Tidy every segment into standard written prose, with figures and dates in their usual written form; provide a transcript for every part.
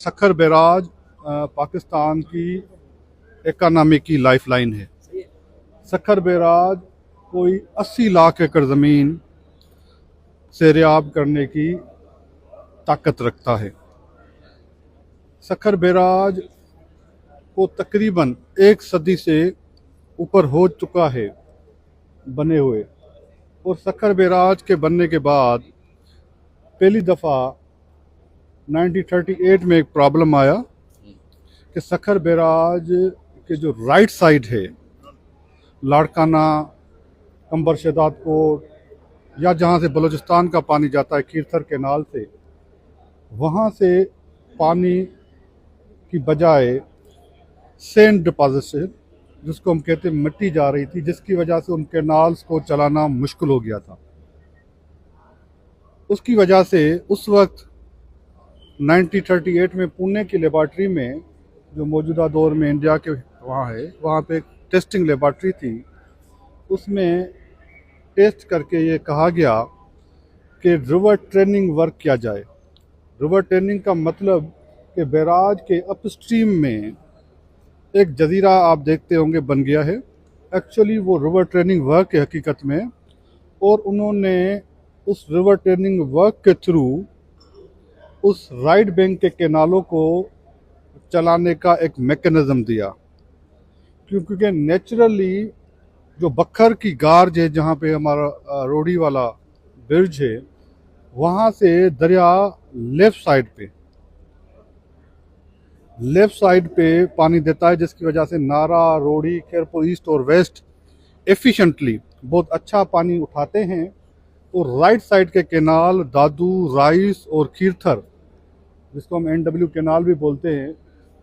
Sukkur barrage Pakistan की economy की lifeline है। सखर बैराज कोई 80 लाख एकड़ ज़मीन सैराब करने की ताकत रखता है। सखर बैराज को तकरीबन एक सदी से ऊपर हो चुका है बने हुए, और सखर बैराज के बनने के बाद पहली दफ़ा 1938 में एक प्रॉब्लम आया कि सखर बैराज के जो राइट साइड है, लाड़काना, कंबर शहदाद कोट या जहाँ से बलूचिस्तान का पानी जाता है कीरथर केनाल से, वहाँ से पानी की बजाय सैंड डिपॉजिट से, जिसको हम कहते हैं मिट्टी जा रही थी, जिसकी वजह से उन कैनाल्स को चलाना मुश्किल हो गया था। उसकी वजह से उस वक्त 1938 में पुणे की लेबॉर्ट्री में, जो मौजूदा दौर में इंडिया के वहाँ है, वहाँ पे एक टेस्टिंग लेबॉर्ट्री थी। उसमें टेस्ट करके ये कहा गया कि रिवर ट्रेनिंग वर्क किया जाए। रिवर ट्रेनिंग का मतलब कि बैराज के अपस्ट्रीम में एक जजीरा आप देखते होंगे बन गया है। एक्चुअली वो रिवर ट्रेनिंग वर्क है हकीकत में, और उन्होंने उस रिवर ट्रेनिंग वर्क के थ्रू उस राइट बैंक के कैनालों को चलाने का एक मैकेनिज्म दिया, क्योंकि नेचुरली जो बखर की गार्ज है, जहाँ पे हमारा रोडी वाला ब्रिज है, वहाँ से दरिया लेफ्ट साइड पे पानी देता है, जिसकी वजह से नारा, रोडी, खैरपुर ईस्ट और वेस्ट एफिशिएंटली बहुत अच्छा पानी उठाते हैं, और राइट साइड के कैनाल दादू, राइस और कीरथर, जिसको हम NW कैनाल भी बोलते हैं,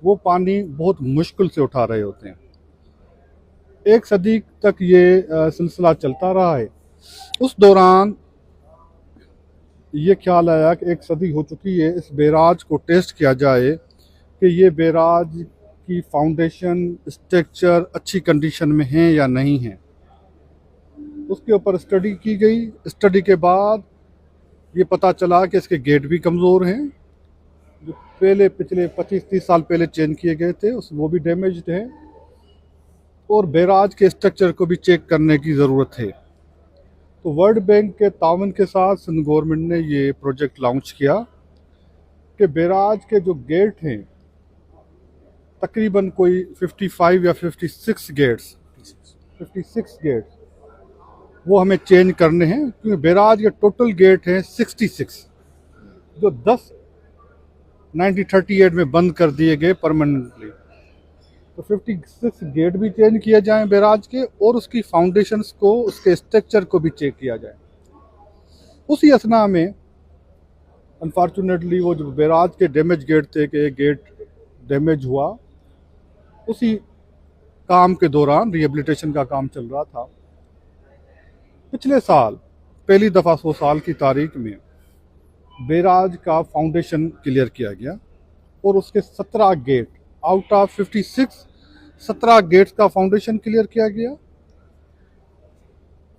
वो पानी बहुत मुश्किल से उठा रहे होते हैं। एक सदी तक ये सिलसिला चलता रहा है। उस दौरान ये ख्याल आया कि एक सदी हो चुकी है, इस बैराज को टेस्ट किया जाए कि ये बैराज की फाउंडेशन स्ट्रक्चर अच्छी कंडीशन में है या नहीं है। उसके ऊपर स्टडी की गई। स्टडी के बाद ये पता चला कि इसके गेट भी कमज़ोर हैं, जो पिछले 25-30 साल पहले चेंज किए गए थे, वो भी डैमेज्ड हैं, और बैराज के स्ट्रक्चर को भी चेक करने की ज़रूरत है। तो वर्ल्ड बैंक के तावन के साथ सिंध गवर्नमेंट ने ये प्रोजेक्ट लॉन्च किया कि बैराज के जो गेट हैं, तकरीबन कोई 55 या 56 गेट्स वो हमें चेंज करने हैं, क्योंकि बैराज के टोटल गेट हैं 66, जो 10 1938 में बंद कर दिए गए परमानेंटली। तो 56 गेट भी चेंज किए जाएं बैराज के, और उसकी फाउंडेशंस को, उसके स्ट्रक्चर को भी चेक किया जाए। उसी असना में अनफॉर्चुनेटली वो जो बैराज के डैमेज गेट थे, कि एक गेट डैमेज हुआ, उसी काम के दौरान रिहेबिलिटेशन का काम चल रहा था। पिछले साल पहली दफ़ा 100 साल की तारीख में बैराज का फाउंडेशन क्लियर किया गया, और उसके 17 गेट आउट ऑफ 56, 17 गेट्स का फाउंडेशन क्लियर किया गया।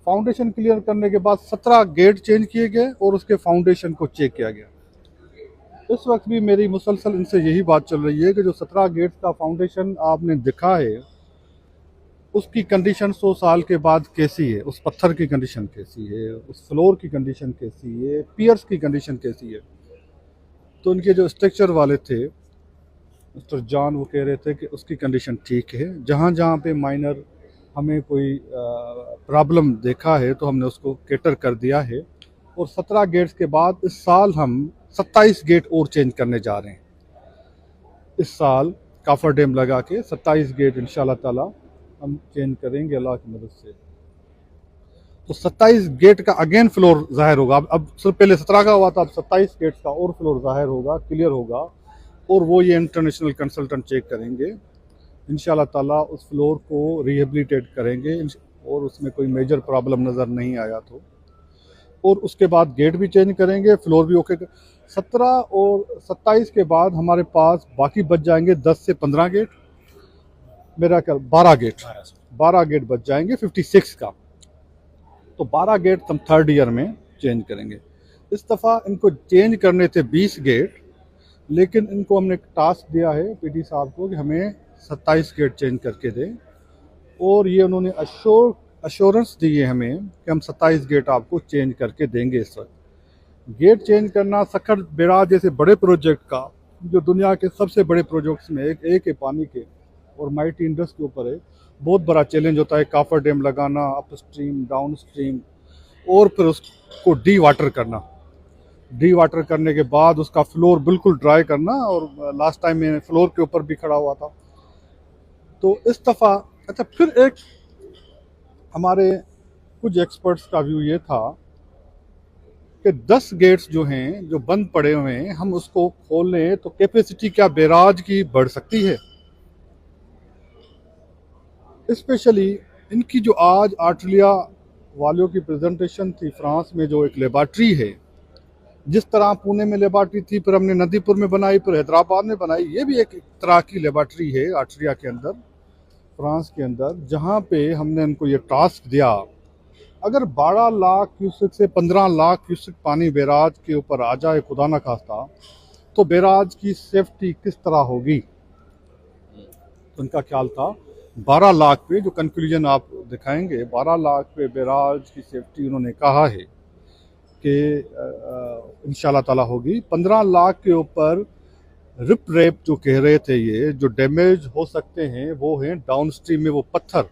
फाउंडेशन क्लियर करने के बाद 17 गेट चेंज किए गए, और उसके फाउंडेशन को चेक किया गया। इस वक्त भी मेरी मुसलसल इनसे यही बात चल रही है कि जो 17 गेट्स का फाउंडेशन आपने दिखा है, उसकी कंडीशन 100 साल के बाद कैसी है, उस पत्थर की कंडीशन कैसी है, उस फ्लोर की कंडीशन कैसी है, पियर्स की कंडीशन कैसी है। तो उनके जो स्ट्रक्चर वाले थे, मिस्टर जॉन, वो कह रहे थे कि उसकी कंडीशन ठीक है। जहाँ जहाँ पे माइनर हमें कोई प्रॉब्लम देखा है, तो हमने उसको कैटर कर दिया है। और 17 गेट्स के बाद इस साल हम 27 गेट और चेंज करने जा रहे हैं। इस साल काफर डैम लगा के 27 गेट इंशाल्लाह ताला हम चेंज करेंगे अल्लाह की मदद से। तो 27 गेट का अगेन फ्लोर जाहिर होगा। अब सिर्फ पहले 17 का हुआ था, अब 27 गेट्स का और फ्लोर जाहिर होगा, क्लियर होगा, और वो ये इंटरनेशनल कंसल्टेंट चेक करेंगे। इंशाल्लाह ताला उस फ्लोर को रिहेबिलिटेट करेंगे, और उसमें कोई मेजर प्रॉब्लम नज़र नहीं आया तो, और उसके बाद गेट भी चेंज करेंगे, फ्लोर भी ओके। 17 और 27 के बाद हमारे पास बाकी बच जाएंगे 10 से 15 गेट, मेरा ख्याल 12 गेट बच जाएंगे 56 का। तो 12 गेट हम थर्ड ईयर में चेंज करेंगे। इस दफ़ा इनको चेंज करने थे 20 गेट, लेकिन इनको हमने एक टास्क दिया है पीडी साहब को कि हमें 27 गेट चेंज करके दें, और ये उन्होंने अश्योरेंस दी है हमें कि हम 27 गेट आपको चेंज करके देंगे। इस वक्त गेट चेंज करना सखर बैराज जैसे बड़े प्रोजेक्ट का, जो दुनिया के सबसे बड़े प्रोजेक्ट्स में एक है पानी के और माइटी इंडस के ऊपर है, बहुत बड़ा चैलेंज होता है। काफर डैम लगाना, अप स्ट्रीम डाउन स्ट्रीम, और फिर उसको डी वाटर करना, डी वाटर करने के बाद उसका फ्लोर बिल्कुल ड्राई करना। और लास्ट टाइम मैं फ्लोर के ऊपर भी खड़ा हुआ था। तो इस दफ़ा अच्छा, फिर एक हमारे कुछ एक्सपर्ट्स का व्यू ये था कि 10 गेट्स जो हैं जो बंद पड़े हुए हैं, हम उसको खोल लें तो कैपेसिटी क्या बैराज की बढ़ सकती है। स्पेशली इनकी जो आज ऑस्ट्रेलिया वालों की प्रेजेंटेशन थी फ्रांस में, जो एक लेबॉर्ट्री है, जिस तरह पुणे में लेबॉर्ट्री थी, फिर हमने नदीपुर में बनाई, फिर हैदराबाद में बनाई, ये भी एक तरह की लेबॉर्ट्री है ऑस्ट्रिया के अंदर, फ्रांस के अंदर, जहाँ पे हमने उनको ये टास्क दिया, अगर 12 लाख क्यूसेक से 15 लाख क्यूसेक पानी बैराज के ऊपर आ जाए खुदा न खास्ता, तो बैराज की सेफ्टी किस तरह होगी। तो उनका ख्याल था 12 लाख पे, जो कंक्लूजन आप दिखाएंगे 12 लाख पे बैराज की सेफ्टी उन्होंने कहा है कि इंशाल्लाह ताला होगी। 15 लाख के ऊपर रिप रेप जो कह रहे थे, ये जो डैमेज हो सकते हैं वो हैं डाउन स्ट्रीम में वो पत्थर,